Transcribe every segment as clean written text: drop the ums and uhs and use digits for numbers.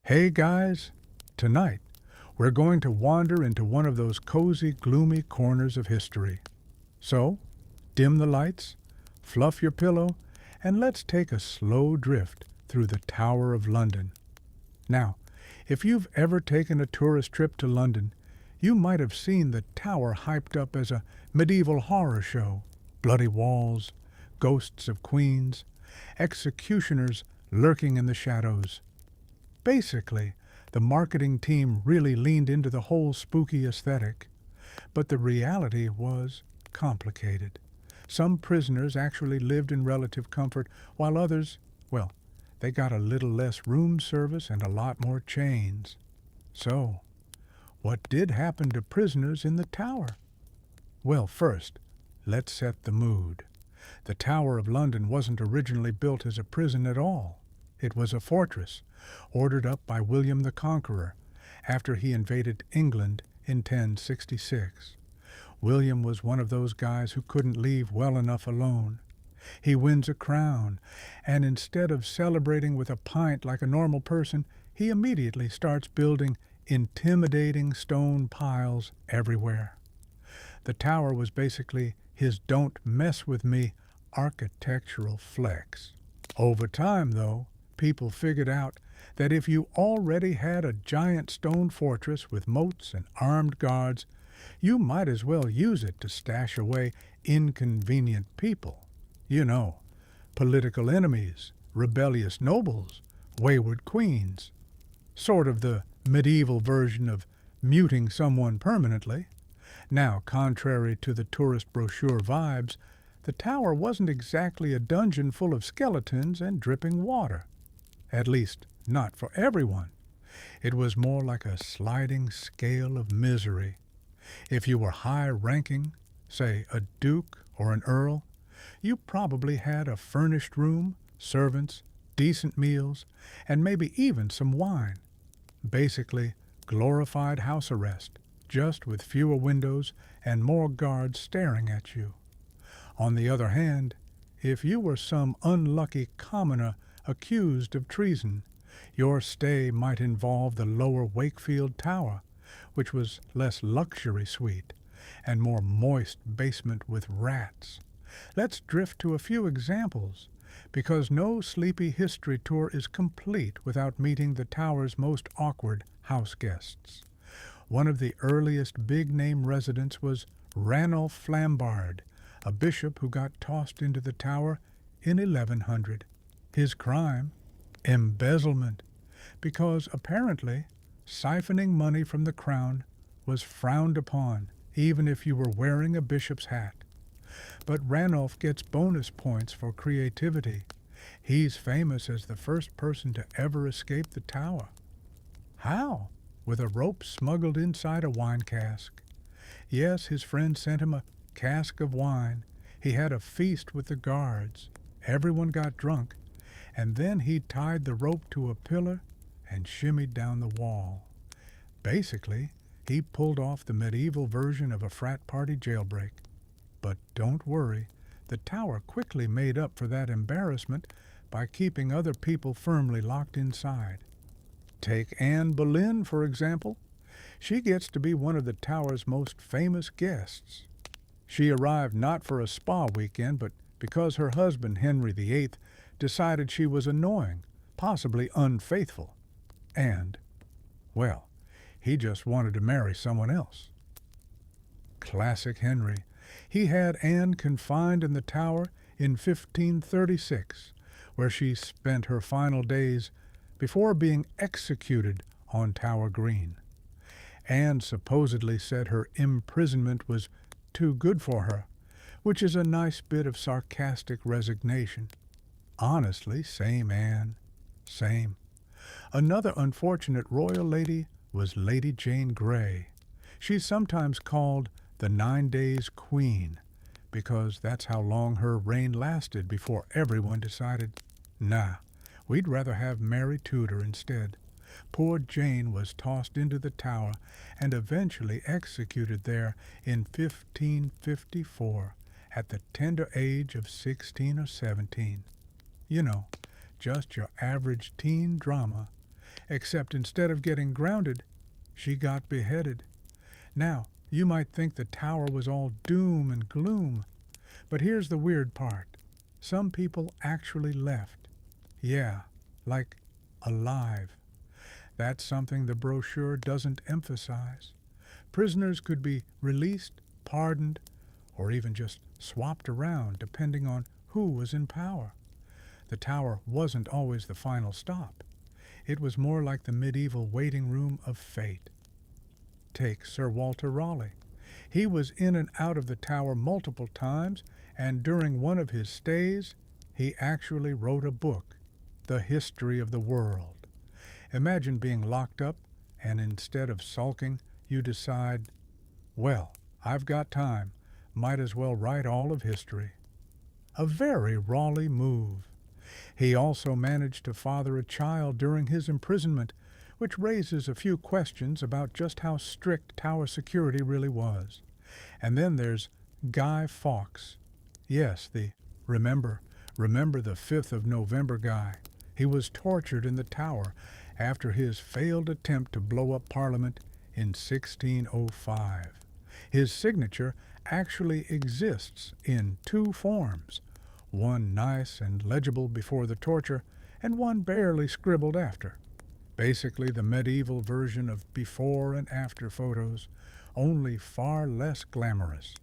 Hey guys, tonight we're going to wander into one of those cozy, gloomy corners of history. So, dim the lights, fluff your pillow, and let's take a slow drift through the Tower of London. Now, if you've ever taken a tourist trip to London, you might have seen the tower hyped up as a medieval horror show. Bloody walls, ghosts of queens, executioners lurking in the shadows. Basically, the marketing team really leaned into the whole spooky aesthetic, but the reality was complicated. Some prisoners actually lived in relative comfort, while others, well, they got a little less room service and a lot more chains. So, what did happen to prisoners in the tower? Well, first, let's set the mood. The Tower of London wasn't originally built as a prison at all. It was a fortress, ordered up by William the Conqueror after he invaded England in 1066. William was one of those guys who couldn't leave well enough alone. He wins a crown, and instead of celebrating with a pint like a normal person, he immediately starts building intimidating stone piles everywhere. The tower was basically his "don't mess with me" architectural flex. Over time, though, people figured out that if you already had a giant stone fortress with moats and armed guards, you might as well use it to stash away inconvenient people. You know, political enemies, rebellious nobles, wayward queens. Sort of the medieval version of muting someone permanently. Now, contrary to the tourist brochure vibes, the tower wasn't exactly a dungeon full of skeletons and dripping water. At least, not for everyone. It was more like a sliding scale of misery. If you were high-ranking, say a duke or an earl, you probably had a furnished room, servants, decent meals, and maybe even some wine. Basically, glorified house arrest, just with fewer windows and more guards staring at you. On the other hand, if you were some unlucky commoner accused of treason, your stay might involve the lower Wakefield Tower, which was less luxury suite and more moist basement with rats. Let's drift to a few examples, because no sleepy history tour is complete without meeting the tower's most awkward house guests. One of the earliest big-name residents was Ranulph Flambard, a bishop who got tossed into the tower in 1100. His crime? Embezzlement, because apparently siphoning money from the crown was frowned upon, even if you were wearing a bishop's hat. But Ranulph gets bonus points for creativity. He's famous as the first person to ever escape the tower. How? With a rope smuggled inside a wine cask. Yes, his friend sent him a cask of wine. He had a feast with the guards. Everyone got drunk, and then he tied the rope to a pillar and shimmied down the wall. Basically, he pulled off the medieval version of a frat party jailbreak. But don't worry, the tower quickly made up for that embarrassment by keeping other people firmly locked inside. Take Anne Boleyn, for example. She gets to be one of the tower's most famous guests. She arrived not for a spa weekend, but because her husband, Henry VIII, decided she was annoying, possibly unfaithful. And, well, he just wanted to marry someone else. Classic Henry. He had Anne confined in the tower in 1536, where she spent her final days before being executed on Tower Green. Anne supposedly said her imprisonment was too good for her, which is a nice bit of sarcastic resignation. Honestly, same Anne, same. Another unfortunate royal lady was Lady Jane Grey. She's sometimes called the 9 Days Queen, because that's how long her reign lasted before everyone decided, nah, we'd rather have Mary Tudor instead. Poor Jane was tossed into the tower and eventually executed there in 1554 at the tender age of 16 or 17. You know, just your average teen drama. except instead of getting grounded, she got beheaded. Now, you might think the tower was all doom and gloom, but here's the weird part. Some people actually left. Yeah, like alive. That's something the brochure doesn't emphasize. Prisoners could be released, pardoned, or even just swapped around depending on who was in power. The tower wasn't always the final stop. It was more like the medieval waiting room of fate. Take Sir Walter Raleigh. He was in and out of the tower multiple times, and during one of his stays, he actually wrote a book, The History of the World. Imagine being locked up, and instead of sulking, you decide, well, I've got time, might as well write all of history. A very Raleigh move. He also managed to father a child during his imprisonment, which raises a few questions about just how strict tower security really was. And then there's Guy Fawkes. Yes, the remember the 5th of November guy. He was tortured in the tower after his failed attempt to blow up Parliament in 1605. His signature actually exists in two forms, one nice and legible before the torture, and one barely scribbled after. Basically the medieval version of before and after photos, only far less glamorous.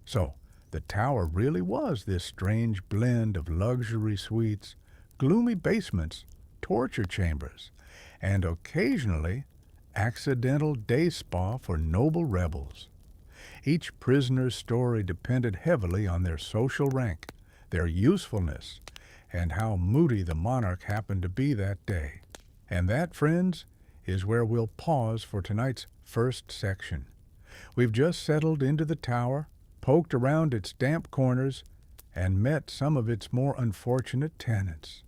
So, the tower really was this strange blend of luxury suites, gloomy basements, torture chambers, and occasionally accidental day spa for noble rebels. Each prisoner's story depended heavily on their social rank, their usefulness, and how moody the monarch happened to be that day. And that, friends, is where we'll pause for tonight's first section. We've just settled into the tower, poked around its damp corners, and met some of its more unfortunate tenants.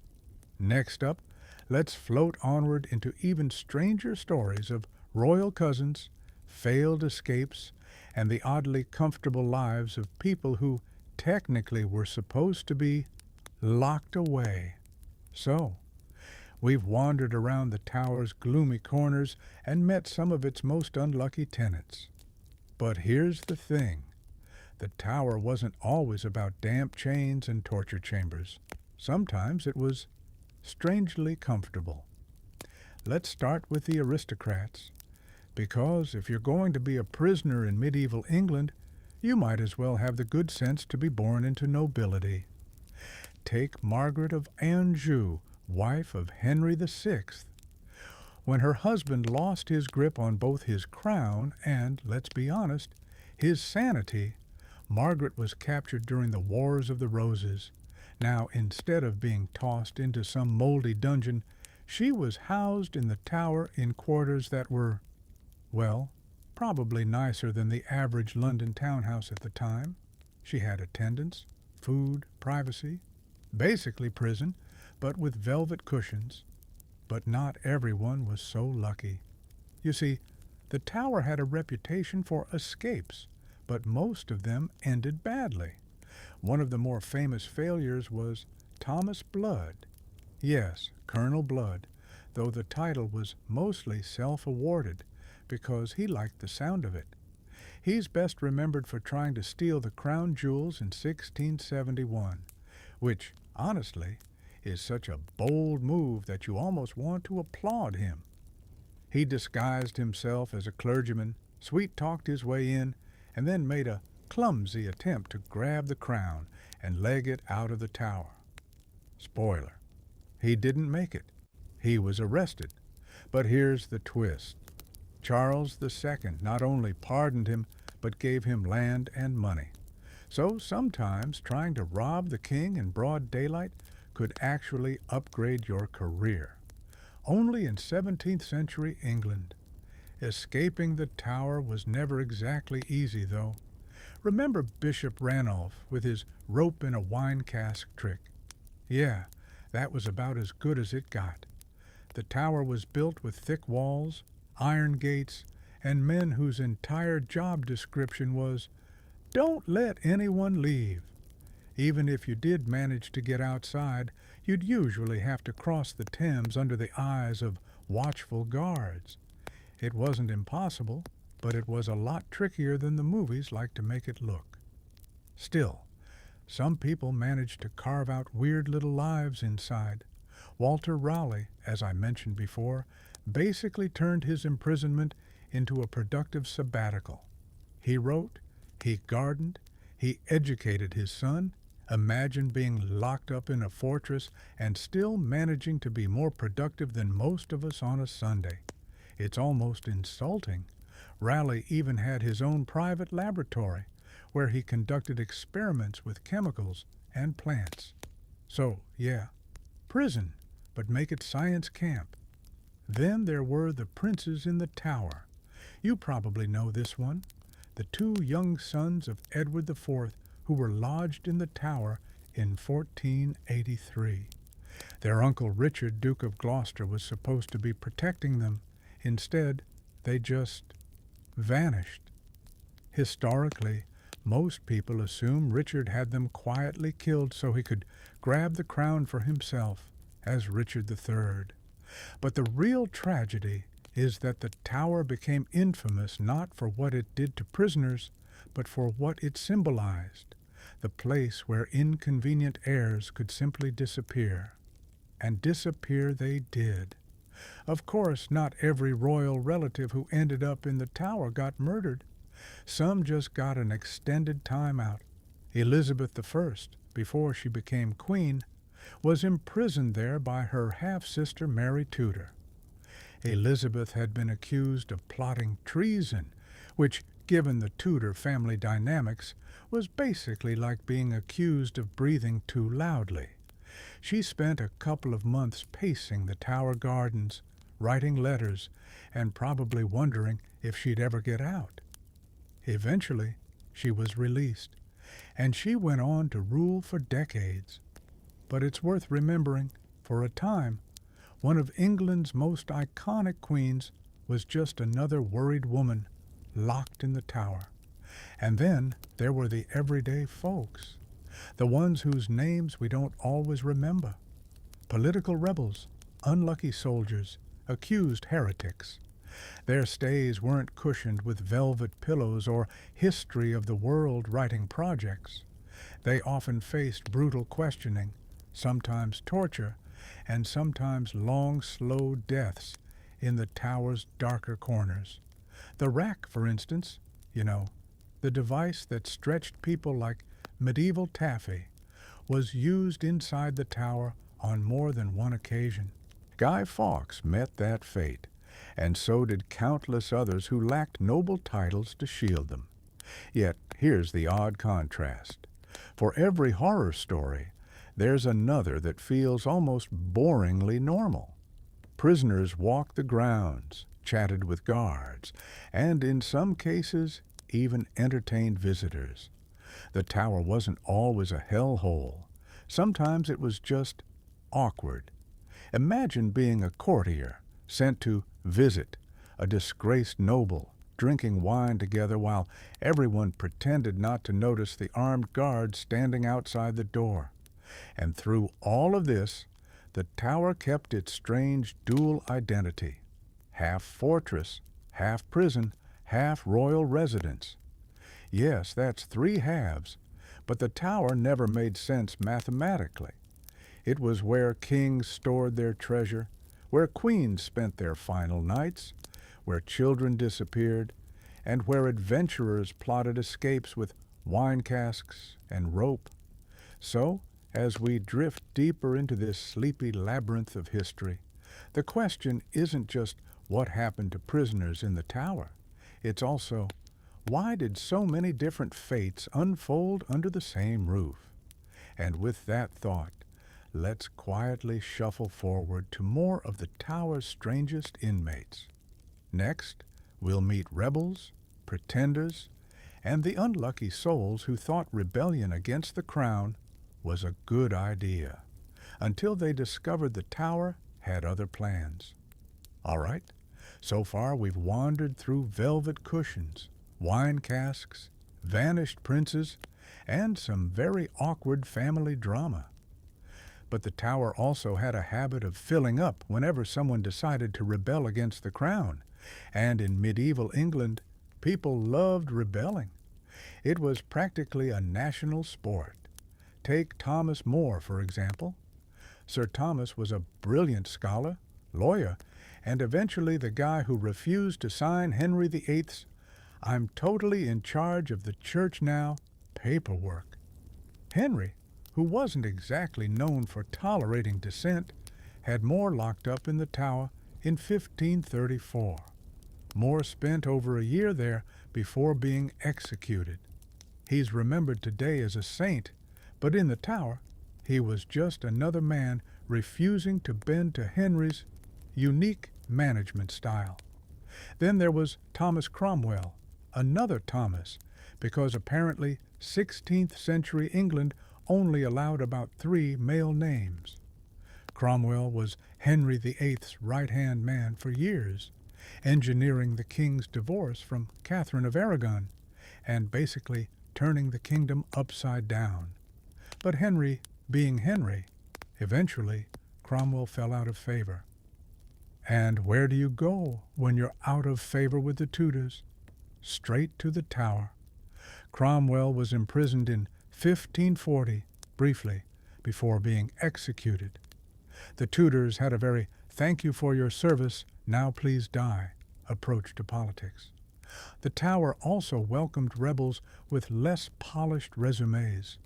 Next up, let's float onward into even stranger stories of royal cousins, failed escapes, and the oddly comfortable lives of people who technically were supposed to be locked away. So, we've wandered around the tower's gloomy corners and met some of its most unlucky tenants. But here's the thing. The tower wasn't always about damp chains and torture chambers. Sometimes it was strangely comfortable. Let's start with the aristocrats, because if you're going to be a prisoner in medieval England, you might as well have the good sense to be born into nobility. Take Margaret of Anjou, wife of Henry VI. When her husband lost his grip on both his crown and, let's be honest, his sanity, Margaret was captured during the Wars of the Roses. Now, instead of being tossed into some moldy dungeon, she was housed in the tower in quarters that were, well, probably nicer than the average London townhouse at the time. She had attendants, food, privacy, basically prison, but with velvet cushions. But not everyone was so lucky. You see, the tower had a reputation for escapes, but most of them ended badly. One of the more famous failures was Thomas Blood. Yes, Colonel Blood, though the title was mostly self-awarded because he liked the sound of it. He's best remembered for trying to steal the crown jewels in 1671, which, honestly, is such a bold move that you almost want to applaud him. He disguised himself as a clergyman, sweet-talked his way in, and then made a clumsy attempt to grab the crown and leg it out of the tower. Spoiler, he didn't make it. He was arrested. But here's the twist. Charles II not only pardoned him, but gave him land and money. So sometimes trying to rob the king in broad daylight could actually upgrade your career. Only in 17th century England. Escaping the tower was never exactly easy, though. Remember Bishop Ranulph with his rope in a wine cask trick? Yeah, that was about as good as it got. The tower was built with thick walls, iron gates, and men whose entire job description was, "Don't let anyone leave." Even if you did manage to get outside, you'd usually have to cross the Thames under the eyes of watchful guards. It wasn't impossible, but it was a lot trickier than the movies like to make it look. Still, some people managed to carve out weird little lives inside. Walter Raleigh, as I mentioned before, basically turned his imprisonment into a productive sabbatical. He wrote, he gardened, he educated his son. Imagine being locked up in a fortress and still managing to be more productive than most of us on a Sunday. It's almost insulting. Raleigh even had his own private laboratory where he conducted experiments with chemicals and plants. So, yeah, prison, but make it science camp. Then there were the princes in the Tower. You probably know this one. The two young sons of Edward IV who were lodged in the Tower in 1483. Their uncle Richard, Duke of Gloucester, was supposed to be protecting them. Instead, they just vanished. Historically, most people assume Richard had them quietly killed so he could grab the crown for himself as Richard III. But the real tragedy is that the Tower became infamous not for what it did to prisoners, but for what it symbolized, the place where inconvenient heirs could simply disappear. And disappear they did. Of course, not every royal relative who ended up in the Tower got murdered. Some just got an extended time out. Elizabeth I, before she became queen, was imprisoned there by her half-sister Mary Tudor. Elizabeth had been accused of plotting treason, which, given the Tudor family dynamics, was basically like being accused of breathing too loudly. She spent a couple of months pacing the Tower gardens, writing letters, and probably wondering if she'd ever get out. Eventually, she was released, and she went on to rule for decades. But it's worth remembering, for a time, one of England's most iconic queens was just another worried woman locked in the Tower. And then there were the everyday folks, the ones whose names we don't always remember. Political rebels, unlucky soldiers, accused heretics. Their stays weren't cushioned with velvet pillows or history of the world writing projects. They often faced brutal questioning, sometimes torture, and sometimes long, slow deaths in the Tower's darker corners. The rack, for instance, the device that stretched people like medieval taffy, was used inside the Tower on more than one occasion. Guy Fawkes met that fate, and so did countless others who lacked noble titles to shield them. Yet here's the odd contrast. For every horror story, there's another that feels almost boringly normal. Prisoners walked the grounds, chatted with guards, and in some cases even entertained visitors. The Tower wasn't always a hellhole. Sometimes it was just awkward. Imagine being a courtier sent to visit a disgraced noble, drinking wine together while everyone pretended not to notice the armed guards standing outside the door. And through all of this, the Tower kept its strange dual identity, half fortress, half prison, half royal residence. Yes, that's three halves, but the Tower never made sense mathematically. It was where kings stored their treasure, where queens spent their final nights, where children disappeared, and where adventurers plotted escapes with wine casks and rope. So, as we drift deeper into this sleepy labyrinth of history, the question isn't just what happened to prisoners in the Tower. It's also, why did so many different fates unfold under the same roof? And with that thought, let's quietly shuffle forward to more of the Tower's strangest inmates. Next, we'll meet rebels, pretenders, and the unlucky souls who thought rebellion against the crown was a good idea, until they discovered the Tower had other plans. All right, so far we've wandered through velvet cushions, wine casks, vanished princes, and some very awkward family drama. But the Tower also had a habit of filling up whenever someone decided to rebel against the crown, and in medieval England, people loved rebelling. It was practically a national sport. Take Thomas More, for example. Sir Thomas was a brilliant scholar, lawyer, and eventually the guy who refused to sign Henry VIII's "I'm totally in charge of the church now" paperwork. Henry, who wasn't exactly known for tolerating dissent, had More locked up in the Tower in 1534. More spent over a year there before being executed. He's remembered today as a saint, but in the Tower, he was just another man refusing to bend to Henry's unique management style. Then there was Thomas Cromwell, another Thomas, because apparently 16th century England only allowed about 3 male names. Cromwell was Henry VIII's right-hand man for years, engineering the king's divorce from Catherine of Aragon, and basically turning the kingdom upside down. But Henry, being Henry, eventually Cromwell fell out of favor. And where do you go when you're out of favor with the Tudors? Straight to the Tower. Cromwell was imprisoned in 1540, briefly, before being executed. The Tudors had a very "thank you for your service, now please die" approach to politics. The Tower also welcomed rebels with less polished resumes.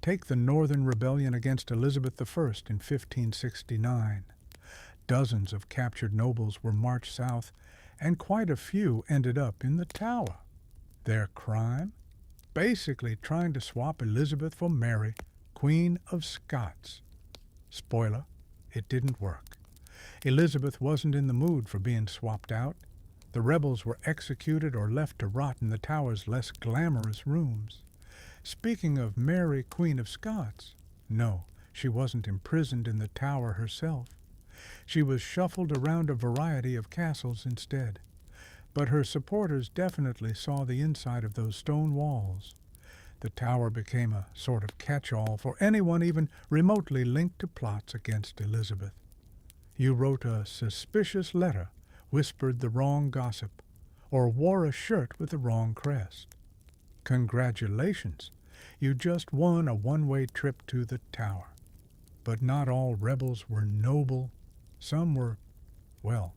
Take the Northern Rebellion against Elizabeth I in 1569. Dozens of captured nobles were marched south, and quite a few ended up in the Tower. Their crime? Basically trying to swap Elizabeth for Mary, Queen of Scots. Spoiler, it didn't work. Elizabeth wasn't in the mood for being swapped out. The rebels were executed or left to rot in the Tower's less glamorous rooms. Speaking of Mary, Queen of Scots, no, she wasn't imprisoned in the Tower herself. She was shuffled around a variety of castles instead. But her supporters definitely saw the inside of those stone walls. The Tower became a sort of catch-all for anyone even remotely linked to plots against Elizabeth. You wrote a suspicious letter, whispered the wrong gossip, or wore a shirt with the wrong crest. Congratulations, you just won a one-way trip to the Tower. But not all rebels were noble. Some were, well,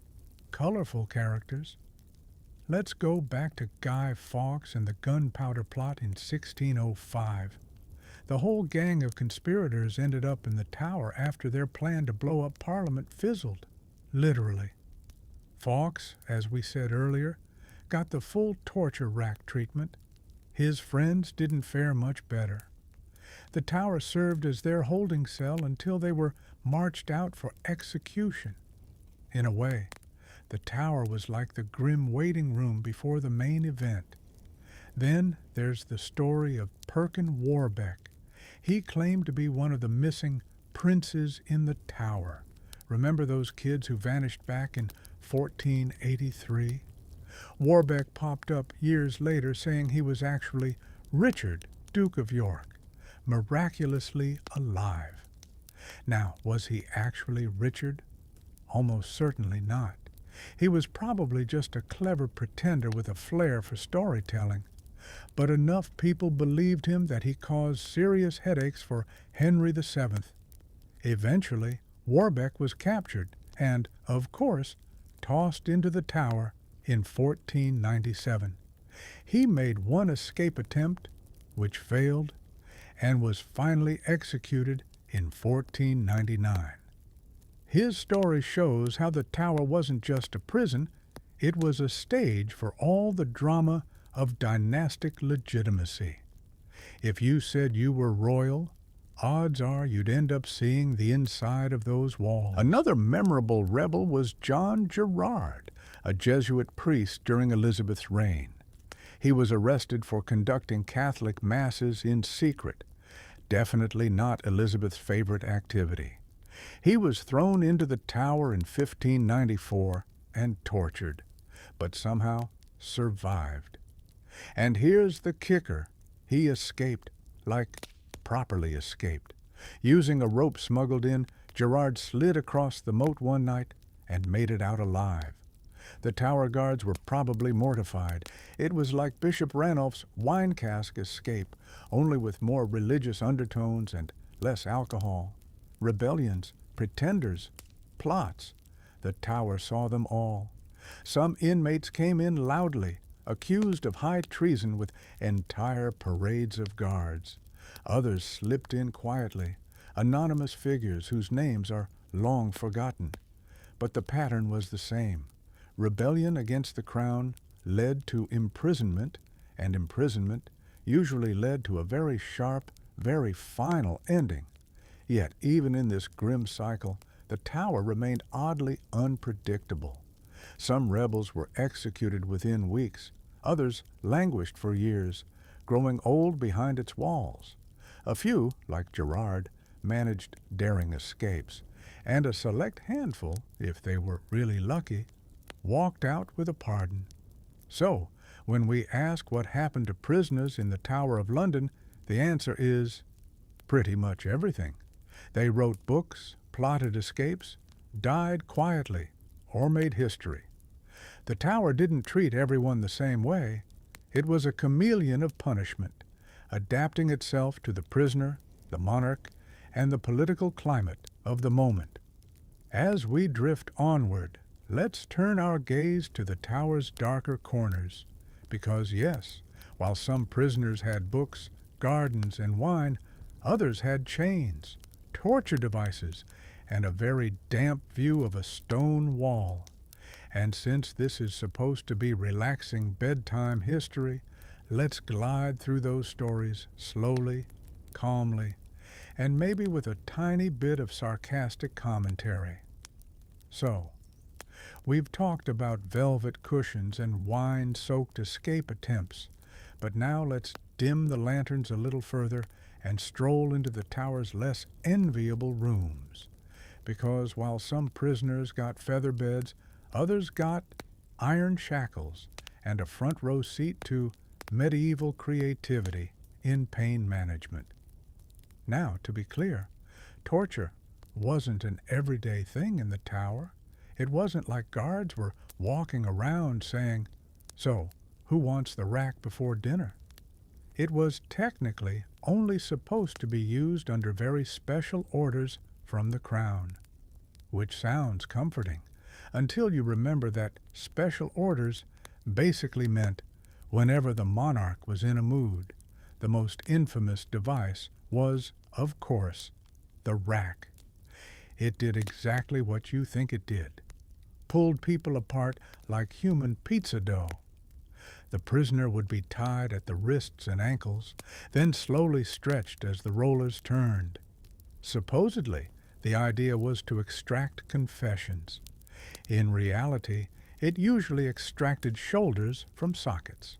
colorful characters. Let's go back to Guy Fawkes and the gunpowder plot in 1605. The whole gang of conspirators ended up in the Tower after their plan to blow up Parliament fizzled, literally. Fawkes, as we said earlier, got the full torture rack treatment. His friends didn't fare much better. The Tower served as their holding cell until they were marched out for execution. In a way, the Tower was like the grim waiting room before the main event. Then there's the story of Perkin Warbeck. He claimed to be one of the missing princes in the Tower. Remember those kids who vanished back in 1483? Warbeck popped up years later saying he was actually Richard, Duke of York, miraculously alive. Now, was he actually Richard? Almost certainly not. He was probably just a clever pretender with a flair for storytelling. But enough people believed him that he caused serious headaches for Henry VII. Eventually, Warbeck was captured and, of course, tossed into the Tower in 1497. He made one escape attempt, which failed, and was finally executed in 1499. His story shows how the Tower wasn't just a prison, it was a stage for all the drama of dynastic legitimacy. If you said you were royal, odds are you'd end up seeing the inside of those walls. Another memorable rebel was John Gerard, a Jesuit priest during Elizabeth's reign. He was arrested for conducting Catholic masses in secret, definitely not Elizabeth's favorite activity. He was thrown into the Tower in 1594 and tortured, but somehow survived. And here's the kicker. He escaped, like properly escaped, Using a rope smuggled in, Gerard slid across the moat one night and made it out alive. The tower guards were probably mortified. It was like Bishop Ranulph's wine cask escape, only with more religious undertones and less alcohol. Rebellions, pretenders, plots. The tower saw them all. Some inmates came in loudly, accused of high treason with entire parades of guards. Others slipped in quietly, anonymous figures whose names are long forgotten. But the pattern was the same. Rebellion against the crown led to imprisonment, and imprisonment usually led to a very sharp, very final ending. Yet even in this grim cycle, the tower remained oddly unpredictable. Some rebels were executed within weeks, others languished for years, growing old behind its walls. A few, like Gerard, managed daring escapes, and a select handful, if they were really lucky, walked out with a pardon. So, when we ask what happened to prisoners in the Tower of London, the answer is pretty much everything. They wrote books, plotted escapes, died quietly, or made history. The Tower didn't treat everyone the same way. It was a chameleon of punishment, adapting itself to the prisoner, the monarch, and the political climate of the moment. As we drift onward, let's turn our gaze to the tower's darker corners, because yes, while some prisoners had books, gardens, and wine, others had chains, torture devices, and a very damp view of a stone wall. And since this is supposed to be relaxing bedtime history, let's glide through those stories slowly, calmly, and maybe with a tiny bit of sarcastic commentary. So, we've talked about velvet cushions and wine-soaked escape attempts, but now let's dim the lanterns a little further and stroll into the tower's less enviable rooms. Because while some prisoners got feather beds, others got iron shackles and a front row seat to medieval creativity in pain management. Now, to be clear, torture wasn't an everyday thing in the tower. It wasn't like guards were walking around saying, "So, who wants the rack before dinner?" It was technically only supposed to be used under very special orders from the crown, which sounds comforting until you remember that special orders basically meant whenever the monarch was in a mood. The most infamous device was, of course, the rack. It did exactly what you think it did. Pulled people apart like human pizza dough. The prisoner would be tied at the wrists and ankles, then slowly stretched as the rollers turned. Supposedly, the idea was to extract confessions. In reality, it usually extracted shoulders from sockets.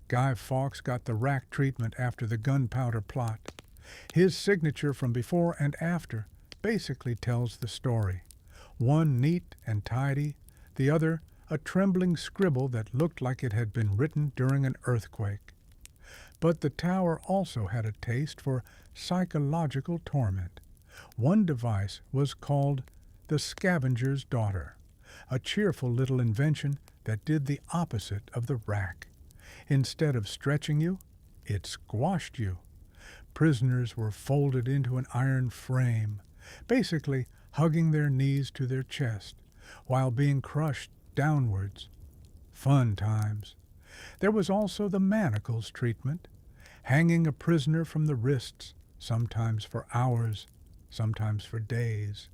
Guy Fawkes got the rack treatment after the gunpowder plot. His signature from before and after basically tells the story. One neat and tidy, the other a trembling scribble that looked like it had been written during an earthquake. But the tower also had a taste for psychological torment. One device was called the scavenger's daughter, a cheerful little invention that did the opposite of the rack. Instead of stretching you, it squashed you. Prisoners were folded into an iron frame, basically hugging their knees to their chest, while being crushed downwards. Fun times. There was also the manacles treatment, hanging a prisoner from the wrists, sometimes for hours, sometimes for days.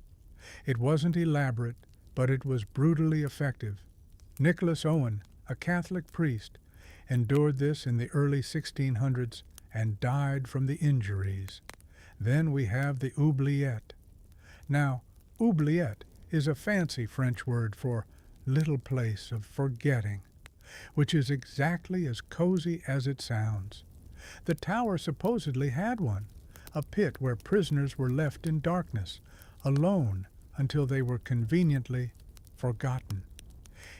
It wasn't elaborate, but it was brutally effective. Nicholas Owen, a Catholic priest, endured this in the early 1600s and died from the injuries. Then we have the oubliette. Now, oubliette is a fancy French word for little place of forgetting, which is exactly as cozy as it sounds. The tower supposedly had one, a pit where prisoners were left in darkness, alone until they were conveniently forgotten.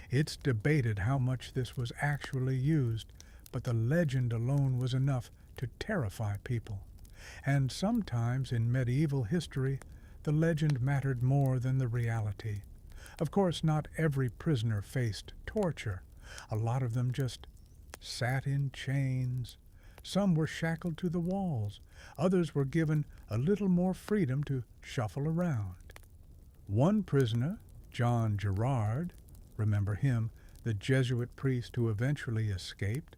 It's debated how much this was actually used, but the legend alone was enough to terrify people. And sometimes in medieval history, the legend mattered more than the reality. Of course, not every prisoner faced torture. A lot of them just sat in chains. Some were shackled to the walls. Others were given a little more freedom to shuffle around. One prisoner, John Gerard, remember him, the Jesuit priest who eventually escaped,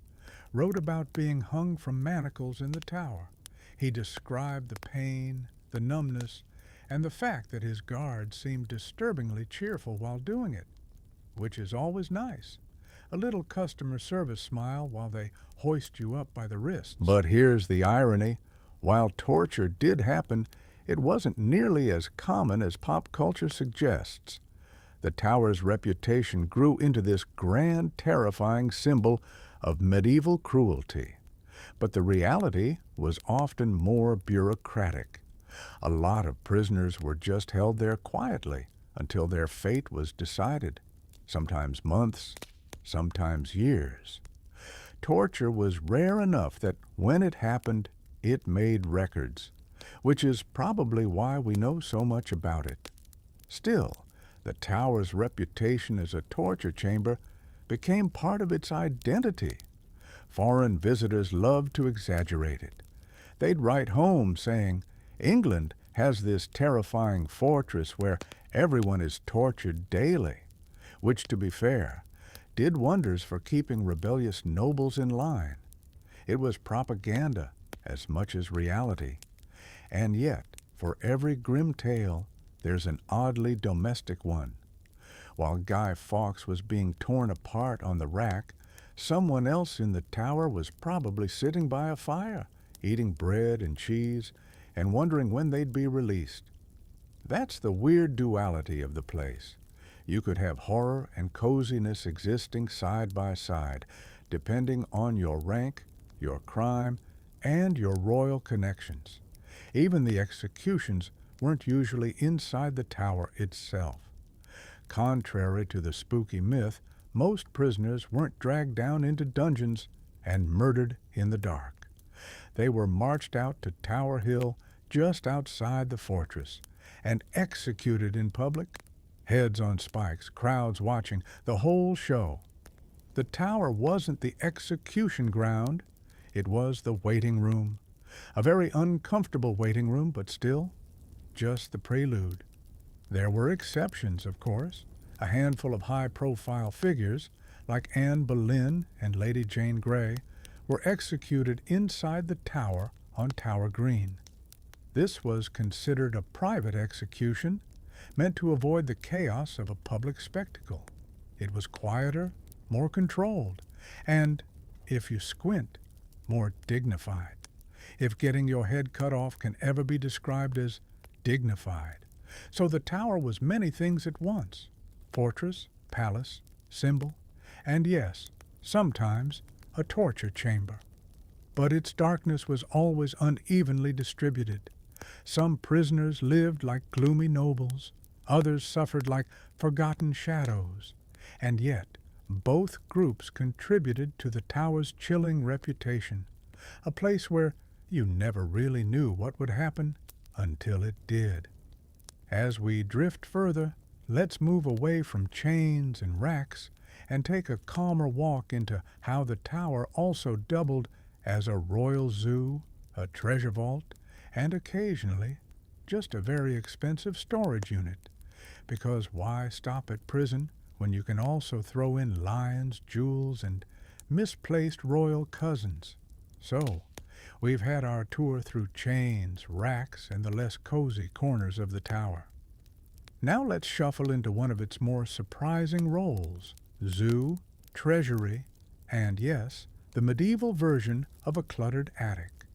wrote about being hung from manacles in the tower. He described the pain, the numbness, and the fact that his guards seemed disturbingly cheerful while doing it, which is always nice. A little customer service smile while they hoist you up by the wrists. But here's the irony. While torture did happen, it wasn't nearly as common as pop culture suggests. The tower's reputation grew into this grand, terrifying symbol of medieval cruelty. But the reality was often more bureaucratic. A lot of prisoners were just held there quietly until their fate was decided, sometimes months, sometimes years. Torture was rare enough that when it happened, it made records, which is probably why we know so much about it. Still, the tower's reputation as a torture chamber became part of its identity. Foreign visitors loved to exaggerate it. They'd write home saying, "England has this terrifying fortress where everyone is tortured daily," which, to be fair, did wonders for keeping rebellious nobles in line. It was propaganda as much as reality. And yet, for every grim tale, there's an oddly domestic one. While Guy Fawkes was being torn apart on the rack, someone else in the tower was probably sitting by a fire, eating bread and cheese, and wondering when they'd be released. That's the weird duality of the place. You could have horror and coziness existing side by side, depending on your rank, your crime, and your royal connections. Even the executions weren't usually inside the tower itself. Contrary to the spooky myth, most prisoners weren't dragged down into dungeons and murdered in the dark. They were marched out to Tower Hill just outside the fortress and executed in public, heads on spikes, crowds watching, the whole show. The tower wasn't the execution ground, it was the waiting room. A very uncomfortable waiting room, but still, just the prelude. There were exceptions, of course. A handful of high-profile figures, like Anne Boleyn and Lady Jane Grey, were executed inside the tower on Tower Green. This was considered a private execution, meant to avoid the chaos of a public spectacle. It was quieter, more controlled, and, if you squint, more dignified. If getting your head cut off can ever be described as dignified. So the tower was many things at once: fortress, palace, symbol, and yes, sometimes a torture chamber. But its darkness was always unevenly distributed. Some prisoners lived like gloomy nobles, others suffered like forgotten shadows, and yet both groups contributed to the tower's chilling reputation, a place where you never really knew what would happen until it did. As we drift further, let's move away from chains and racks and take a calmer walk into how the tower also doubled as a royal zoo, a treasure vault, and occasionally just a very expensive storage unit. Because why stop at prison when you can also throw in lions, jewels, and misplaced royal cousins? So, we've had our tour through chains, racks, and the less cozy corners of the tower. Now let's shuffle into one of its more surprising roles: zoo, treasury, and yes, the medieval version of a cluttered attic.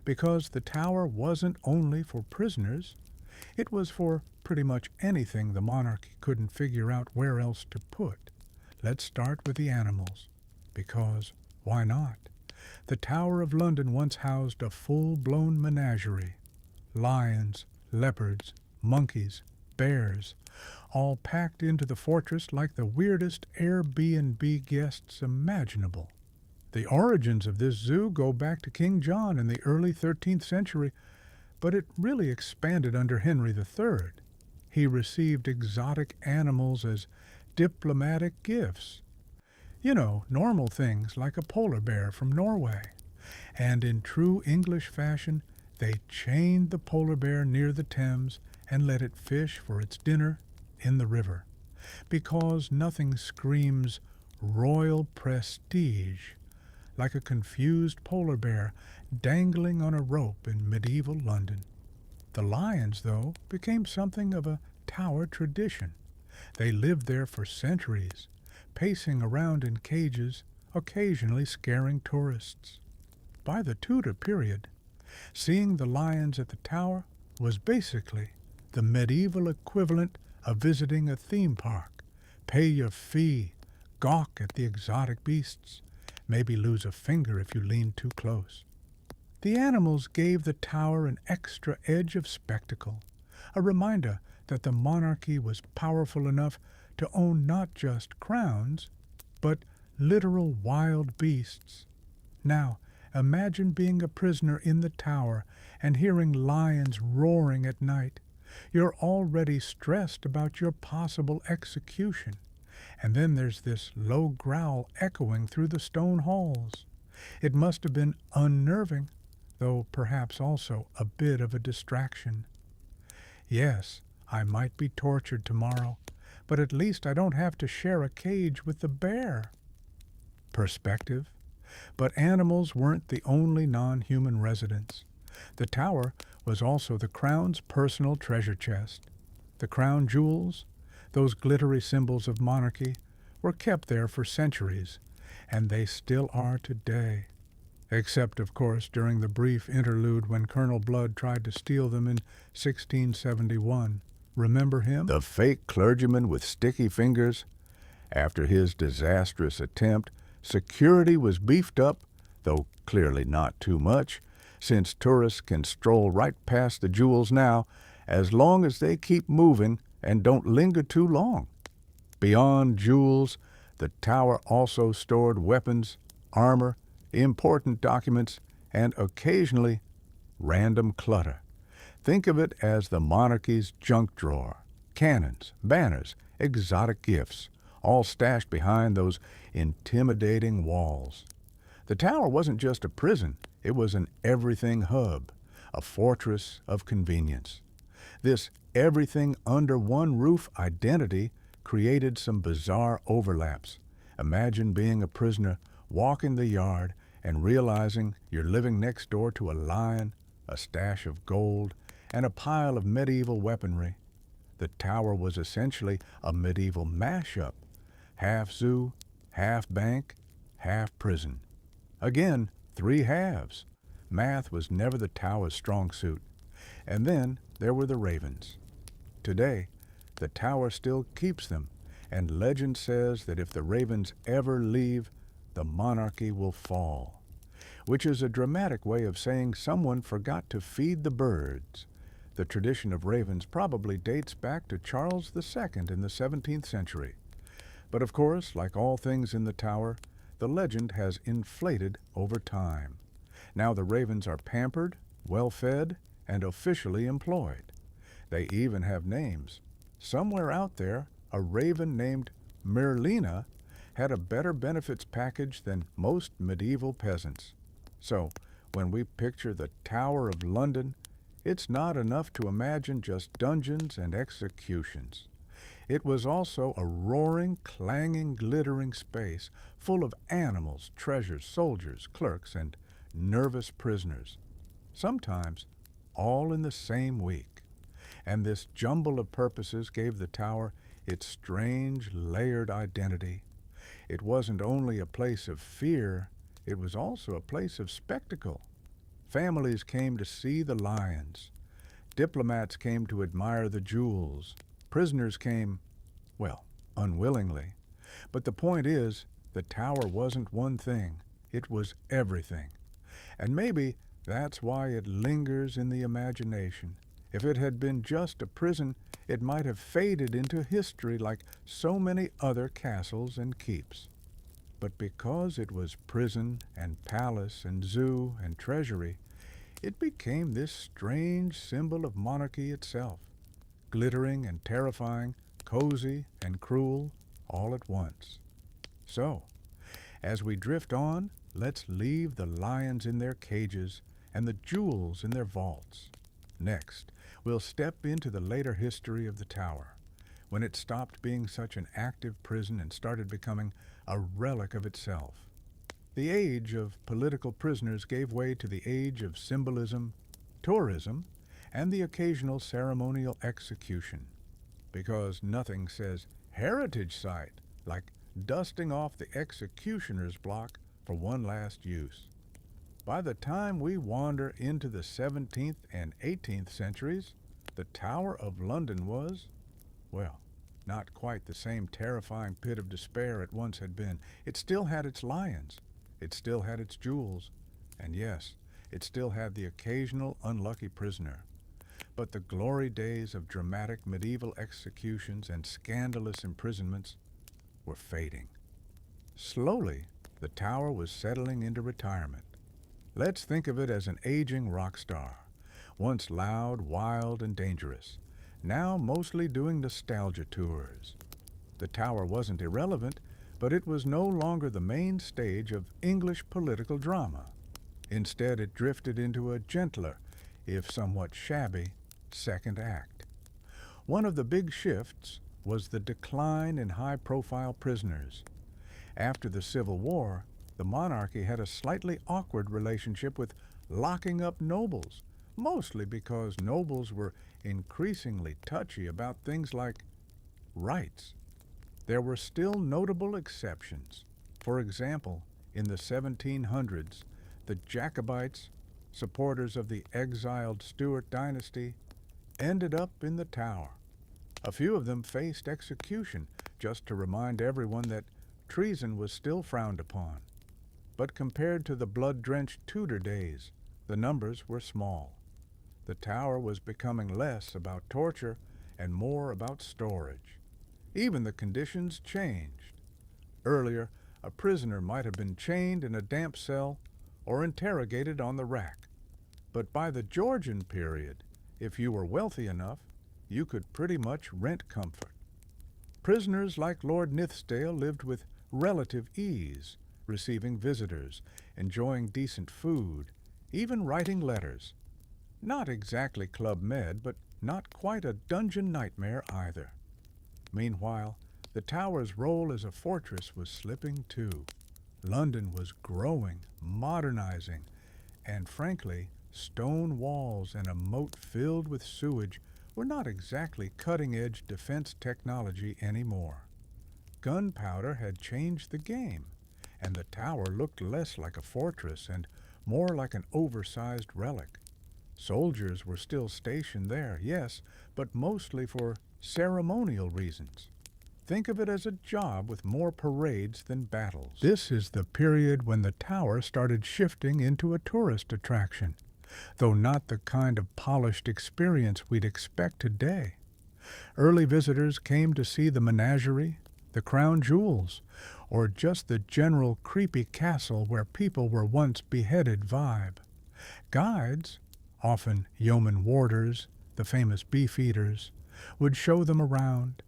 Because the tower wasn't only for prisoners, it was for pretty much anything the monarchy couldn't figure out where else to put. Let's start with the animals, because why not? The Tower of London once housed a full-blown menagerie. Lions, leopards, monkeys, bears, all packed into the fortress like the weirdest Airbnb guests imaginable. The origins of this zoo go back to King John in the early 13th century, but it really expanded under Henry III. He received exotic animals as diplomatic gifts. You know, normal things like a polar bear from Norway. And in true English fashion, they chained the polar bear near the Thames and let it fish for its dinner in the river, because nothing screams royal prestige like a confused polar bear dangling on a rope in medieval London. The lions, though, became something of a Tower tradition. They lived there for centuries, pacing around in cages, occasionally scaring tourists. By the Tudor period, seeing the lions at the Tower was basically the medieval equivalent of visiting a theme park. Pay your fee, gawk at the exotic beasts, maybe lose a finger if you lean too close. The animals gave the Tower an extra edge of spectacle, a reminder that the monarchy was powerful enough to own not just crowns, but literal wild beasts. Now, imagine being a prisoner in the Tower and hearing lions roaring at night. You're already stressed about your possible execution, and then there's this low growl echoing through the stone halls. It must have been unnerving, though perhaps also a bit of a distraction. Yes, I might be tortured tomorrow, but at least I don't have to share a cage with the bear. Perspective. But animals weren't the only non-human residents. The Tower was also the Crown's personal treasure chest. The crown jewels, those glittery symbols of monarchy, were kept there for centuries, and they still are today. Except, of course, during the brief interlude when Colonel Blood tried to steal them in 1671. Remember him? The fake clergyman with sticky fingers? After his disastrous attempt, security was beefed up, though clearly not too much, since tourists can stroll right past the jewels now, as long as they keep moving and don't linger too long. Beyond jewels, the Tower also stored weapons, armor, important documents, and occasionally random clutter. Think of it as the monarchy's junk drawer. Cannons, banners, exotic gifts, all stashed behind those intimidating walls. The Tower wasn't just a prison, it was an everything hub, a fortress of convenience. This everything under one roof identity created some bizarre overlaps. Imagine being a prisoner walking the yard and realizing you're living next door to a lion, a stash of gold, and a pile of medieval weaponry. The Tower was essentially a medieval mashup, half zoo, half bank, half prison. Again, three halves. Math was never the Tower's strong suit. And then there were the ravens. Today, the Tower still keeps them, and legend says that if the ravens ever leave, the monarchy will fall, which is a dramatic way of saying someone forgot to feed the birds. The tradition of ravens probably dates back to Charles II in the 17th century. But of course, like all things in the Tower, the legend has inflated over time. Now the ravens are pampered, well-fed, and officially employed. They even have names. Somewhere out there, a raven named Merlina had a better benefits package than most medieval peasants. So, when we picture the Tower of London, it's not enough to imagine just dungeons and executions. It was also a roaring, clanging, glittering space full of animals, treasures, soldiers, clerks, and nervous prisoners. Sometimes all in the same week. And this jumble of purposes gave the Tower its strange, layered identity. It wasn't only a place of fear, it was also a place of spectacle. Families came to see the lions. Diplomats came to admire the jewels. Prisoners came, well, unwillingly. But the point is, the Tower wasn't one thing. It was everything. And maybe that's why it lingers in the imagination. If it had been just a prison, it might have faded into history like so many other castles and keeps. But because it was prison and palace and zoo and treasury, it became this strange symbol of monarchy itself, glittering and terrifying, cozy and cruel, all at once. So, as we drift on, let's leave the lions in their cages and the jewels in their vaults. Next, we'll step into the later history of the Tower, when it stopped being such an active prison and started becoming a relic of itself. The age of political prisoners gave way to the age of symbolism, tourism, and the occasional ceremonial execution, because nothing says heritage site like dusting off the executioner's block for one last use. By the time we wander into the 17th and 18th centuries, the Tower of London was, well, not quite the same terrifying pit of despair it once had been. It still had its lions, it still had its jewels, and yes, it still had the occasional unlucky prisoner. But the glory days of dramatic medieval executions and scandalous imprisonments were fading. Slowly, the Tower was settling into retirement. Let's think of it as an aging rock star, once loud, wild, and dangerous, now mostly doing nostalgia tours. The Tower wasn't irrelevant, but it was no longer the main stage of English political drama. Instead, it drifted into a gentler, if somewhat shabby, second act. One of the big shifts was the decline in high-profile prisoners. After the Civil War, the monarchy had a slightly awkward relationship with locking up nobles, mostly because nobles were increasingly touchy about things like rights. There were still notable exceptions. For example, in the 1700s, the Jacobites, supporters of the exiled Stuart dynasty, ended up in the Tower. A few of them faced execution, just to remind everyone that treason was still frowned upon. But compared to the blood-drenched Tudor days, the numbers were small. The Tower was becoming less about torture and more about storage. Even the conditions changed. Earlier, a prisoner might have been chained in a damp cell or interrogated on the rack. But by the Georgian period, if you were wealthy enough, you could pretty much rent comfort. Prisoners like Lord Nithsdale lived with relative ease, receiving visitors, enjoying decent food, even writing letters. Not exactly Club Med, but not quite a dungeon nightmare either. Meanwhile, the Tower's role as a fortress was slipping too. London was growing, modernizing, and frankly, stone walls and a moat filled with sewage were not exactly cutting-edge defense technology anymore. Gunpowder had changed the game, and the Tower looked less like a fortress and more like an oversized relic. Soldiers were still stationed there, yes, but mostly for ceremonial reasons. Think of it as a job with more parades than battles. This is the period when the Tower started shifting into a tourist attraction, though not the kind of polished experience we'd expect today. Early visitors came to see the menagerie, the crown jewels, or just the general creepy castle where people were once beheaded vibe. Guides, often yeoman warders, the famous beefeaters, would show them around,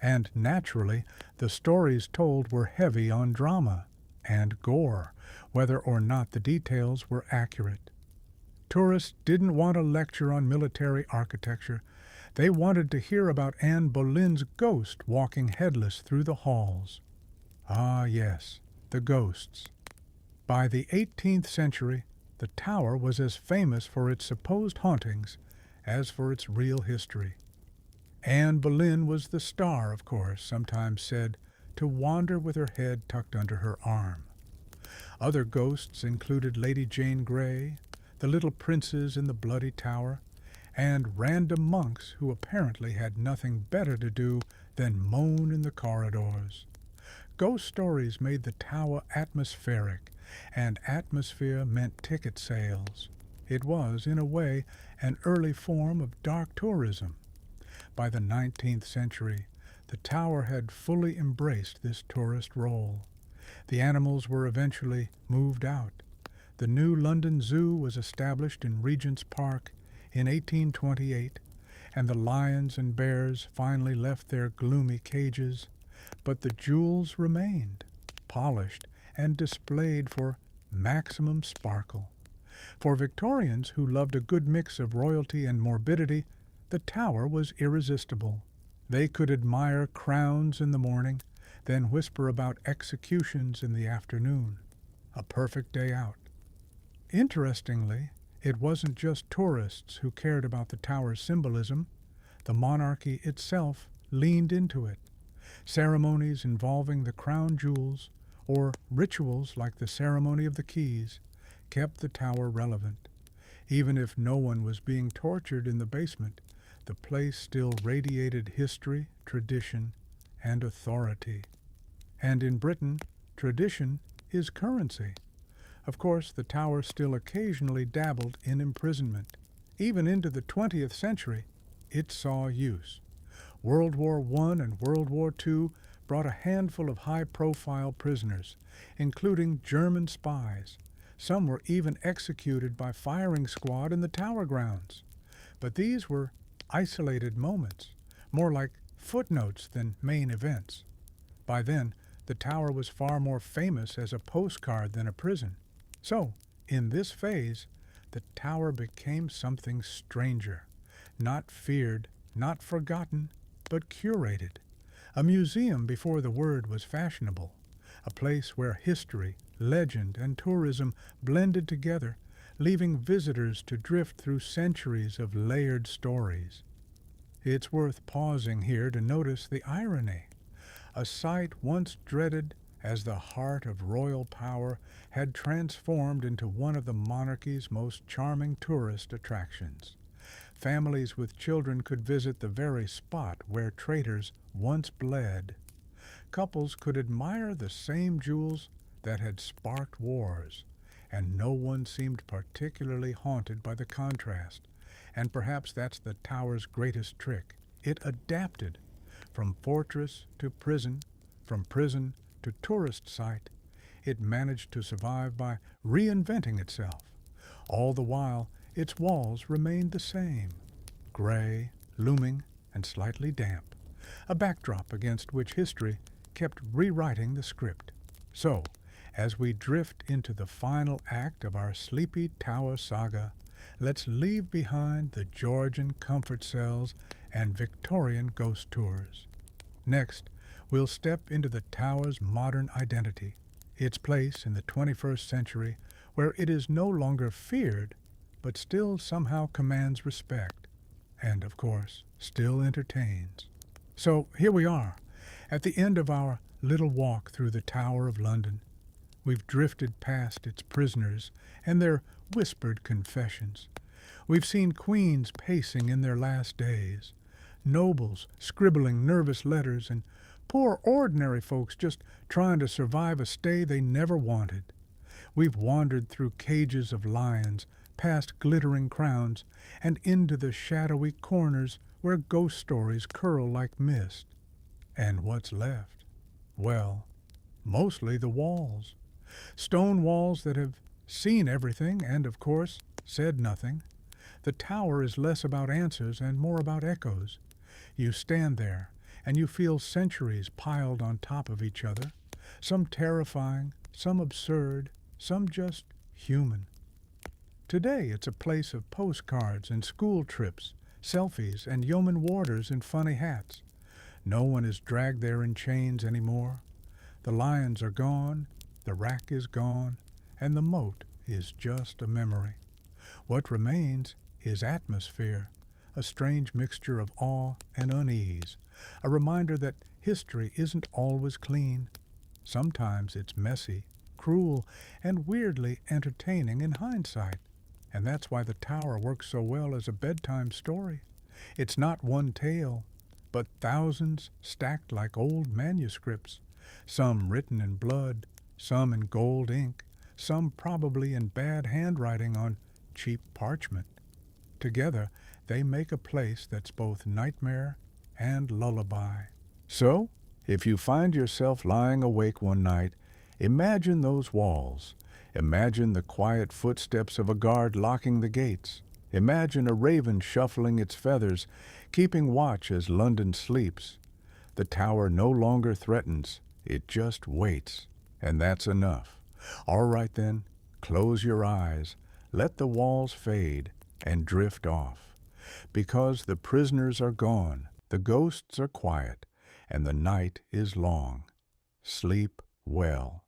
and naturally the stories told were heavy on drama and gore, whether or not the details were accurate. Tourists didn't want a lecture on military architecture. They wanted to hear about Anne Boleyn's ghost walking headless through the halls. Ah, yes, the ghosts. By the 18th century, the Tower was as famous for its supposed hauntings as for its real history. Anne Boleyn was the star, of course, sometimes said to wander with her head tucked under her arm. Other ghosts included Lady Jane Grey, the little princes in the Bloody Tower, and random monks who apparently had nothing better to do than moan in the corridors. Ghost stories made the Tower atmospheric, and atmosphere meant ticket sales. It was, in a way, an early form of dark tourism. By the 19th century, the Tower had fully embraced this tourist role. The animals were eventually moved out. The new London Zoo was established in Regent's Park in 1828, and the lions and bears finally left their gloomy cages, but the jewels remained, polished and displayed for maximum sparkle. For Victorians who loved a good mix of royalty and morbidity, the Tower was irresistible. They could admire crowns in the morning, then whisper about executions in the afternoon. A perfect day out. Interestingly, it wasn't just tourists who cared about the Tower's symbolism. The monarchy itself leaned into it. Ceremonies involving the crown jewels, or rituals like the ceremony of the keys, kept the Tower relevant. Even if no one was being tortured in the basement, the place still radiated history, tradition, and authority. And in Britain, tradition is currency. Of course, the Tower still occasionally dabbled in imprisonment. Even into the 20th century, it saw use. World War I and World War II brought a handful of high-profile prisoners, including German spies. Some were even executed by firing squad in the Tower grounds. But these were isolated moments, more like footnotes than main events. By then, the Tower was far more famous as a postcard than a prison. So, in this phase, the Tower became something stranger, not feared, not forgotten, but curated. A museum before the word was fashionable, a place where history, legend, and tourism blended together, leaving visitors to drift through centuries of layered stories. It's worth pausing here to notice the irony. A site once dreaded as the heart of royal power had transformed into one of the monarchy's most charming tourist attractions. Families with children could visit the very spot where traitors once bled. Couples could admire the same jewels that had sparked wars, and no one seemed particularly haunted by the contrast. And perhaps that's the Tower's greatest trick. It adapted from fortress to prison, from prison to tourist site. It managed to survive by reinventing itself. All the while, its walls remained the same, gray, looming, and slightly damp, a backdrop against which history kept rewriting the script. So, as we drift into the final act of our Sleepy Tower saga, let's leave behind the Georgian comfort cells and Victorian ghost tours. Next, we'll step into the Tower's modern identity, its place in the 21st century, where it is no longer feared, but still somehow commands respect, and, of course, still entertains. So here we are, at the end of our little walk through the Tower of London. We've drifted past its prisoners and their whispered confessions. We've seen queens pacing in their last days, nobles scribbling nervous letters, and poor ordinary folks just trying to survive a stay they never wanted. We've wandered through cages of lions, past glittering crowns, and into the shadowy corners where ghost stories curl like mist. And what's left? Well, mostly the walls. Stone walls that have seen everything and, of course, said nothing. The Tower is less about answers and more about echoes. You stand there, and you feel centuries piled on top of each other, some terrifying, some absurd, some just human. Today it's a place of postcards and school trips, selfies, and yeoman warders in funny hats. No one is dragged there in chains anymore. The lions are gone, the rack is gone, and the moat is just a memory. What remains is atmosphere, a strange mixture of awe and unease, a reminder that history isn't always clean. Sometimes it's messy, cruel, and weirdly entertaining in hindsight. And that's why the Tower works so well as a bedtime story. It's not one tale, but thousands stacked like old manuscripts, some written in blood, some in gold ink, some probably in bad handwriting on cheap parchment. Together, they make a place that's both nightmare and lullaby. So, if you find yourself lying awake one night Imagine those walls. Imagine the quiet footsteps of a guard locking the gates. Imagine a raven shuffling its feathers, keeping watch as London sleeps. The tower no longer threatens, it just waits, and that's enough. All right then, close your eyes, let the walls fade, and drift off. Because the prisoners are gone, the ghosts are quiet, and the night is long. Sleep well.